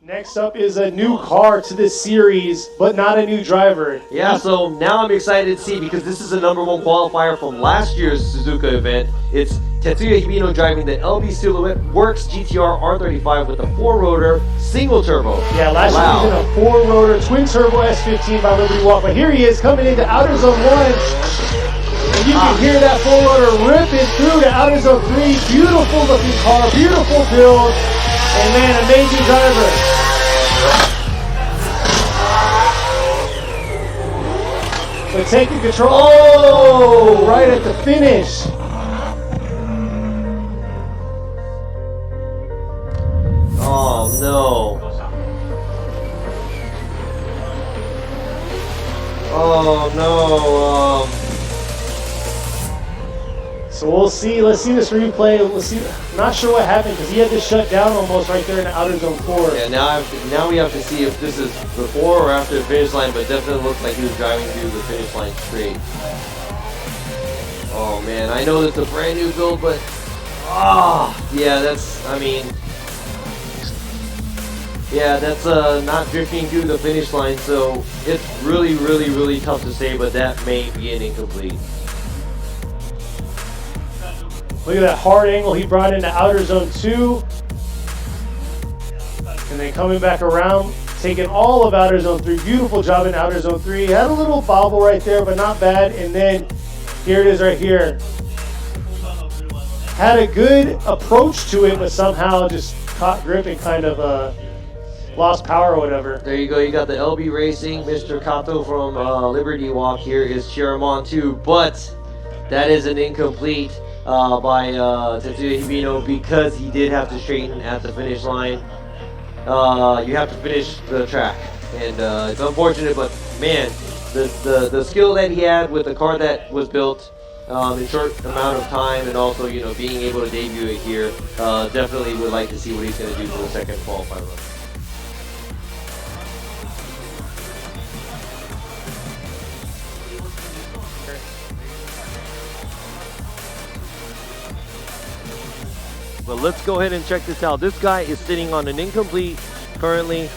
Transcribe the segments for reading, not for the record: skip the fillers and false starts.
Next up is a new car to this series, but not a new driver. Yeah, so now I'm excited to see, because this is a #1 qualifier from last year's Suzuka event. It's Tetsuya Hibino driving the LB Silhouette Works GTR R35 with a 4-rotor single turbo. Yeah, last year he was in a 4-rotor twin turbo S15 by Liberty Walk, but here he is coming into Outer Zone 1. And you can hear that 4-rotor ripping through to Outer Zone 3. Beautiful looking car, beautiful build, and man, amazing driver. So taking control, oh, right at the finish. Oh no. Oh no. So we'll see. Let's see this replay. Let's see. I'm not sure what happened because he had to shut down almost right there in Outer Zone 4. Yeah, now we have to see if this is before or after the finish line, but it definitely looks like he was driving through the finish line straight. Oh man, I know that's a brand new build, but yeah, that's not drifting through the finish line, so it's really, really, really tough to say, but that may be an incomplete. Look at that hard angle he brought into Outer Zone 2. And then coming back around, taking all of Outer Zone 3. Beautiful job in Outer Zone 3. Had a little bobble right there, but not bad. And then here it is right here. Had a good approach to it, but somehow just caught grip and kind of lost power or whatever. There you go. You got the LB Racing. Mr. Kato from Liberty Walk here is Chiramon too, but that is an incomplete by Tetsuya Hibino because he did have to straighten at the finish line. You have to finish the track, and it's unfortunate, but man, the skill that he had with the car that was built in short amount of time, and also being able to debut it here, definitely would like to see what he's going to do for the second qualifying run. But let's go ahead and check this out. This guy is sitting on an incomplete currently.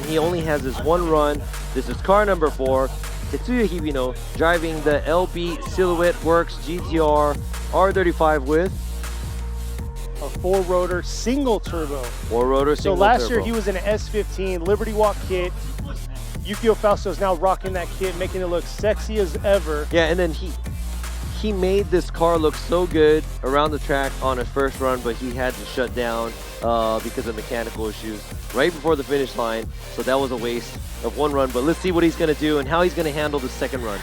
He only has his one run. This is car number 4. Tetsuya Hibino driving the LB Silhouette Works GTR R35 with a 4-rotor single turbo. 4-rotor single turbo. So last year he was in an S15 Liberty Walk kit. Yukio Fausto's now rocking that kit, making it look sexy as ever. Yeah, and then he made this car look so good around the track on his first run, but he had to shut down because of mechanical issues right before the finish line. So that was a waste of one run, but let's see what he's going to do and how he's going to handle the second run.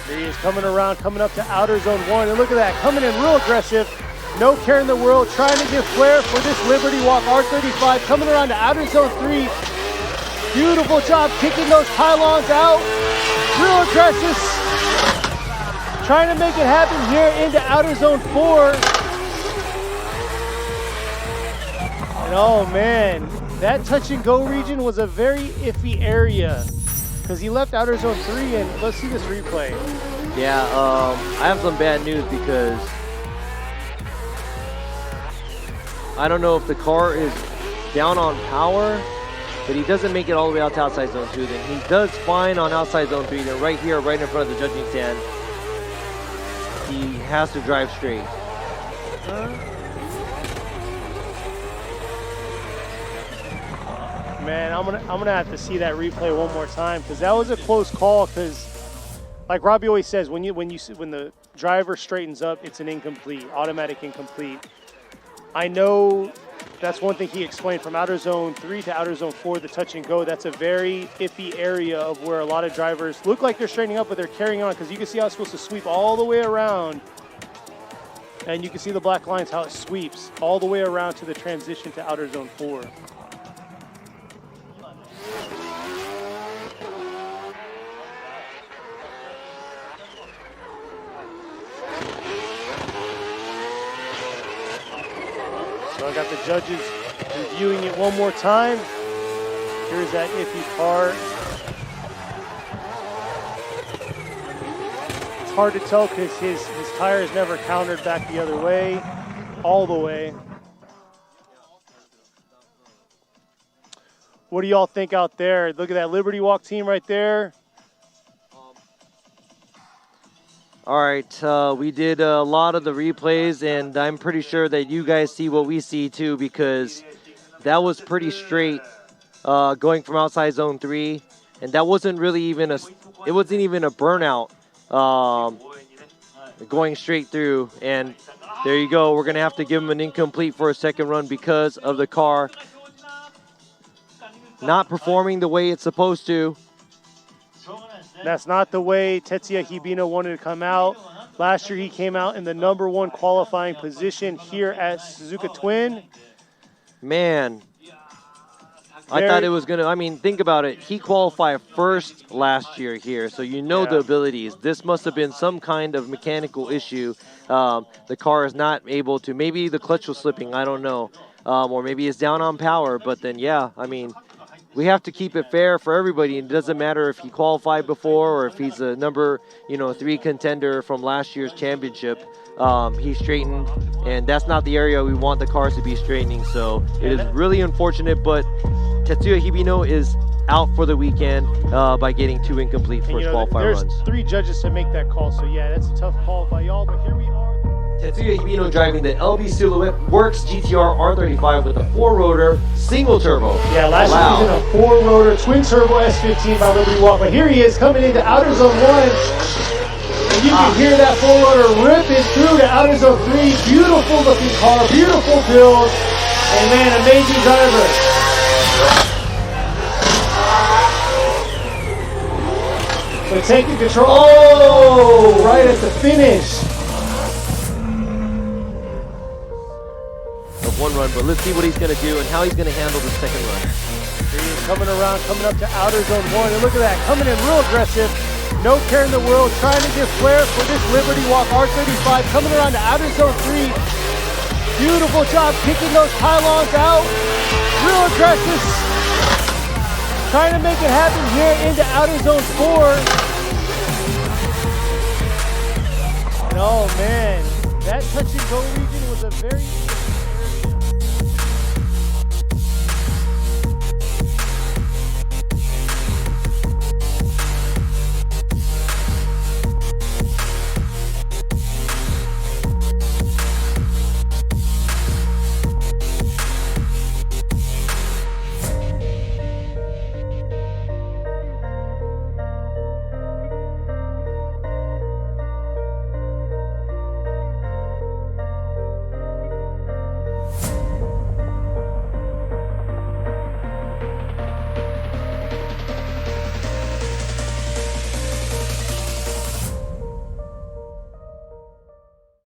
Here he is coming around, coming up to Outer Zone 1, and look at that, coming in real aggressive. No care in the world, trying to give flair for this Liberty Walk R35, coming around to Outer Zone 3. Beautiful job kicking those pylons out. Real aggressive. Trying to make it happen here into Outer Zone 4. And oh man, that touch and go region was a very iffy area because he left Outer Zone 3, and let's see this replay. Yeah, I have some bad news because I don't know if the car is down on power, but he doesn't make it all the way out to outside Zone 2. Then he does fine on outside Zone 3. Then right here, right in front of the judging stand, he has to drive straight. Man, I'm gonna have to see that replay one more time because that was a close call. Because, like Robbie always says, when the driver straightens up, it's an incomplete, automatic incomplete. I know that's one thing he explained from Outer Zone 3 to Outer Zone 4, the touch and go. That's a very iffy area of where a lot of drivers look like they're straightening up, but they're carrying on because you can see how it's supposed to sweep all the way around. And you can see the black lines, how it sweeps all the way around to the transition to Outer Zone 4. So I got the judges reviewing it one more time. Here's that iffy car. It's hard to tell because his tires never countered back the other way, all the way. What do y'all think out there? Look at that Liberty Walk team right there. All right, we did a lot of the replays, and I'm pretty sure that you guys see what we see too, because that was pretty straight going from outside zone 3, and that wasn't really even a burnout going straight through. And there you go. We're gonna have to give him an incomplete for a second run because of the car not performing the way it's supposed to. That's not the way Tetsuya Hibino wanted to come out. Last year he came out in the #1 qualifying position here at Suzuka Twin. Man, I thought it was going to, I mean, think about it. He qualified first last year here, so you know the abilities. This must have been some kind of mechanical issue. The car is not able to, maybe the clutch was slipping, I don't know. Or maybe it's down on power, but then, yeah, I mean, we have to keep it fair for everybody. It doesn't matter if he qualified before or if he's a number 3 contender from last year's championship. He straightened, and that's not the area we want the cars to be straightening. So it is really unfortunate, but Tetsuya Hibino is out for the weekend by getting 2 incomplete first qualifying runs. There's 3 judges to make that call, so yeah, that's a tough call by y'all, but here we are. Tetsuya Hibino driving the LB Silhouette Works GTR R35 with a 4-rotor single turbo. Yeah, last year he was in a 4-rotor twin turbo S15 by Liberty Walk, but here he is coming into outer zone 1. And you can hear that 4-rotor ripping through to outer zone 3. Beautiful looking car, beautiful build, and man, amazing driver. So taking control, oh, right at the finish. 1 run, but let's see what he's going to do and how he's going to handle the second run. Here he is coming around, coming up to outer zone 1, and look at that, coming in real aggressive, no care in the world, trying to get flair for this Liberty Walk R35, coming around to outer zone 3. Beautiful job kicking those pylons out, real aggressive, trying to make it happen here into outer zone 4. And oh man, that touch and go region was a very